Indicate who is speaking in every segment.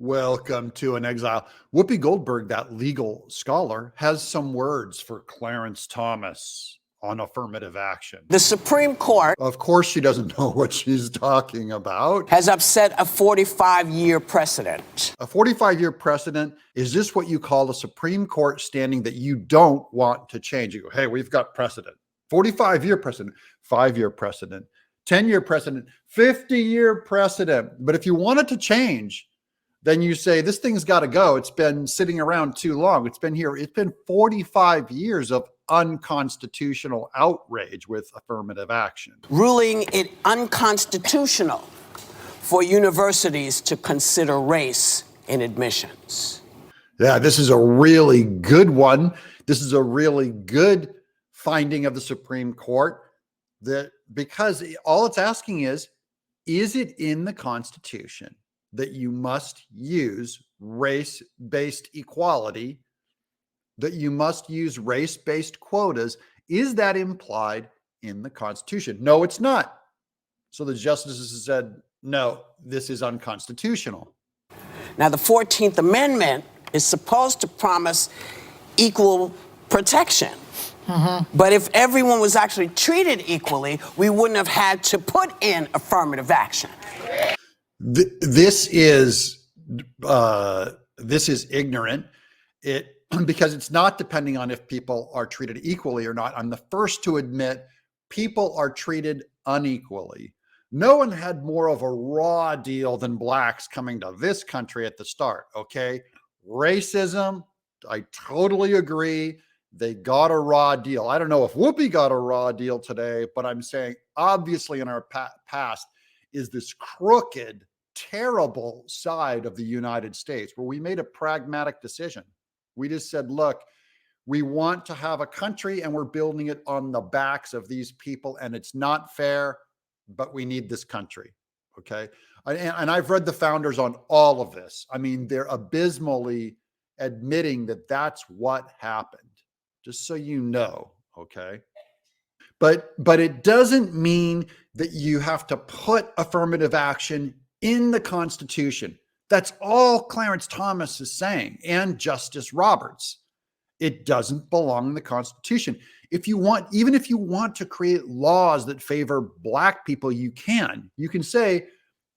Speaker 1: Welcome to an Exile. Whoopi Goldberg, that legal scholar, has some words for Clarence Thomas on affirmative action.
Speaker 2: The Supreme Court,
Speaker 1: Of course, she doesn't know what she's talking about.
Speaker 2: has upset a 45-year precedent.
Speaker 1: A 45-year precedent, is this what you call a Supreme Court standing that you don't want to change? You go, hey, we've got precedent. 45-year precedent, 5-year precedent, 10-year precedent, 50-year precedent. But if you want it to change, then you say, this thing's got to go. It's been sitting around too long. It's been here. It's been 45 years of unconstitutional outrage with affirmative action.
Speaker 2: Ruling it unconstitutional for universities to consider race in admissions.
Speaker 1: Yeah, this is a really good one. This is a really good finding of the Supreme Court, that because all it's asking is it in the Constitution that you must use race-based equality, that you must use race-based quotas? Is that implied in the Constitution? No, it's not. So the justices said, no, this is unconstitutional.
Speaker 2: Now, the 14th Amendment is supposed to promise equal protection. But if everyone was actually treated equally, we wouldn't have had to put in affirmative action.
Speaker 1: This is ignorant. Because it's not depending on if people are treated equally or not. I'm the first to admit people are treated unequally. No one had more of a raw deal than blacks coming to this country at the start. Okay, racism, I totally agree. They got a raw deal. I don't know if Whoopi got a raw deal today, but I'm saying obviously in our past is this crooked, terrible side of the United States where we made a pragmatic decision. We just said, look, we want to have a country and we're building it on the backs of these people, and it's not fair, but we need this country. Okay. And I've read the founders on all of this. I mean, they're abysmally admitting that that's what happened, just so you know. Okay. But it doesn't mean that you have to put affirmative action in the Constitution. That's all Clarence Thomas is saying, and Justice Roberts. It doesn't belong in the Constitution. Even if you want to create laws that favor black people, you can say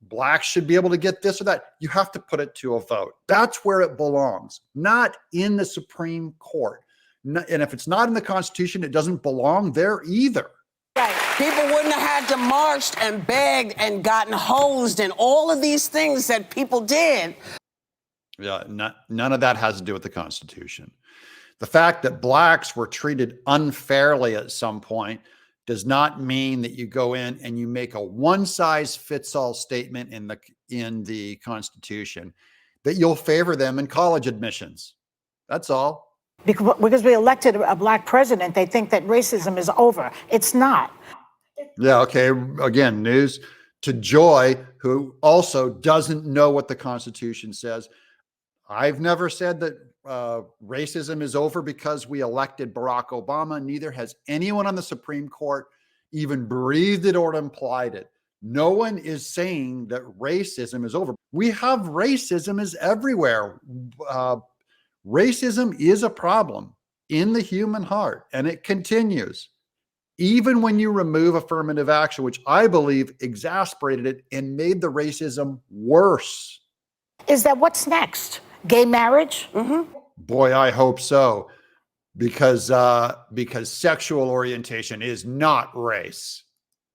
Speaker 1: blacks should be able to get this or that. You have to put it to a vote. That's where it belongs, not in the Supreme Court. And if it's not in the Constitution, it doesn't belong there either.
Speaker 2: Right. People wouldn't have had to march and begged and gotten hosed and all of these things that people did.
Speaker 1: Yeah, none of that has to do with the Constitution. The fact that blacks were treated unfairly at some point does not mean that you go in and you make a one-size-fits-all statement in the Constitution that you'll favor them in college admissions. That's all.
Speaker 3: Because we elected a black president, they think that racism is over. It's not.
Speaker 1: Yeah, okay. Again, news to Joy, who also doesn't know what the Constitution says. I've never said that racism is over because we elected Barack Obama. Neither has anyone on the Supreme Court even breathed it or implied it. No one is saying that racism is over. We have racism is everywhere. Racism is a problem in the human heart, and it continues. Even when you remove affirmative action, which I believe exasperated it and made the racism worse.
Speaker 3: Is that what's next? Gay marriage?
Speaker 1: Boy, I hope so, because sexual orientation is not race,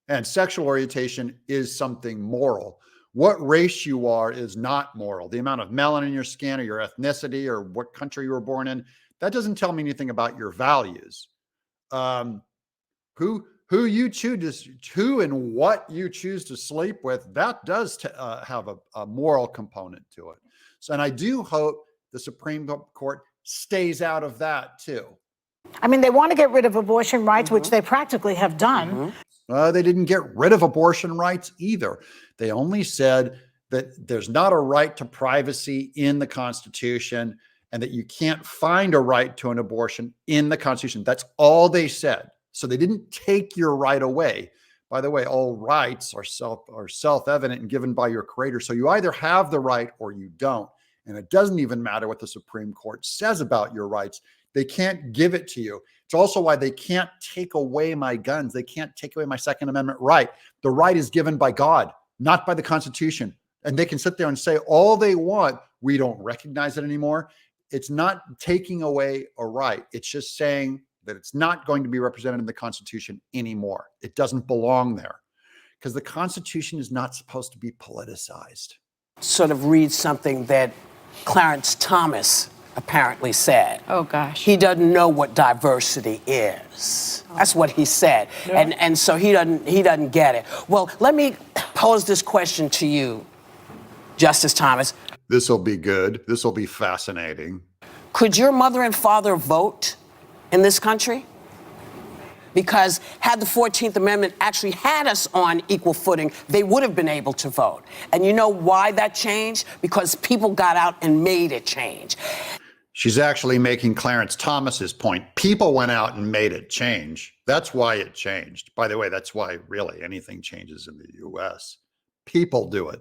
Speaker 1: and sexual orientation is something moral. What race you are is not moral. The amount of melanin in your skin or your ethnicity or what country you were born in, that doesn't tell me anything about your values. Who you choose, who and what you choose to sleep with, that does have a moral component to it. So, and I do hope the Supreme Court stays out of that too.
Speaker 3: I mean, they want to get rid of abortion rights, which they practically have done.
Speaker 1: They didn't get rid of abortion rights either. They only said that there's not a right to privacy in the Constitution and that you can't find a right to an abortion in the Constitution. That's all they said. So they didn't take your right away. By the way, all rights are self-evident and given by your creator. So you either have the right or you don't. And it doesn't even matter what the Supreme Court says about your rights. They can't give it to you. It's also why they can't take away my guns. They can't take away my Second Amendment right. The right is given by God, not by the Constitution. And they can sit there and say all they want. We don't recognize it anymore. It's not taking away a right. It's just saying that it's not going to be represented in the Constitution anymore. It doesn't belong there because the Constitution is not supposed to be politicized.
Speaker 2: Sort of read something that Clarence Thomas apparently said.
Speaker 4: Oh, gosh.
Speaker 2: He doesn't know what diversity is. That's what he said.
Speaker 3: Yeah.
Speaker 2: And so he doesn't get it. Well, let me pose this question to you, Justice Thomas.
Speaker 1: This will be good. This will be fascinating.
Speaker 2: Could your mother and father vote in this country? Because had the 14th Amendment actually had us on equal footing, they would have been able to vote. And you know why that changed? Because people got out and made it change.
Speaker 1: She's actually making Clarence Thomas's point. People went out and made it change. That's why it changed. By the way, that's why really anything changes in the US. People do it.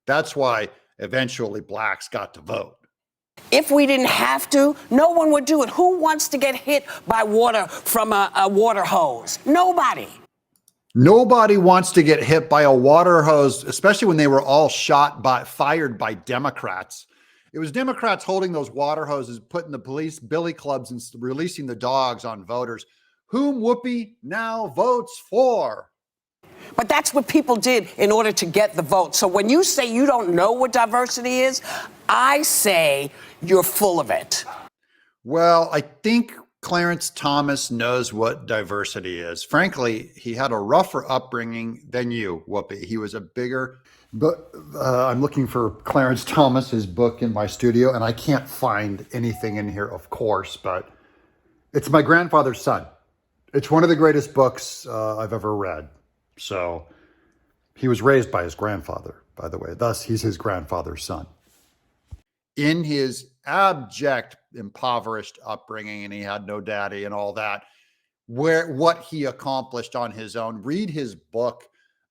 Speaker 1: That's why eventually blacks got to vote.
Speaker 2: If we didn't have to, no one would do it. Who wants to get hit by water from a water hose? Nobody.
Speaker 1: Nobody wants to get hit by a water hose, especially when they were all fired by Democrats. It was Democrats holding those water hoses, putting the police billy clubs and releasing the dogs on voters, whom Whoopi now votes for.
Speaker 2: But that's what people did in order to get the vote. So when you say you don't know what diversity is, I say you're full of it.
Speaker 1: Well, I think Clarence Thomas knows what diversity is. Frankly, he had a rougher upbringing than you, Whoopi. He was a bigger, but I'm looking for Clarence Thomas's book in my studio, and I can't find anything in here, of course, but it's My Grandfather's Son. It's one of the greatest books I've ever read. So he was raised by his grandfather, by the way. Thus, he's his grandfather's son. In his abject, impoverished upbringing, and he had no daddy and all that, what he accomplished on his own. Read his book,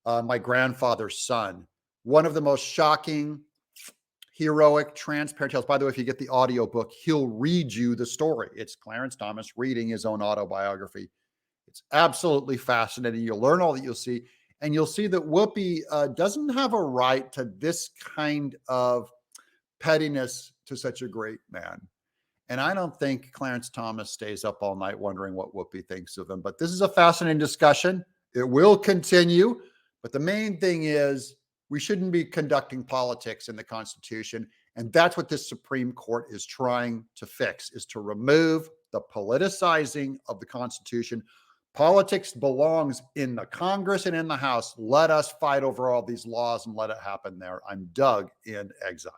Speaker 1: My Grandfather's Son. One of the most shocking, heroic, transparent tales. By the way, if you get the audiobook, he'll read you the story. It's Clarence Thomas reading his own autobiography. It's absolutely fascinating. You'll learn all that you'll see. And you'll see that Whoopi doesn't have a right to this kind of pettiness to such a great man. And I don't think Clarence Thomas stays up all night wondering what Whoopi thinks of him. But this is a fascinating discussion. It will continue. But the main thing is we shouldn't be conducting politics in the Constitution. And that's what this Supreme Court is trying to fix, is to remove the politicizing of the Constitution. Politics belongs in the Congress and in the House. Let us fight over all these laws and let it happen there. I'm Doug in Exile.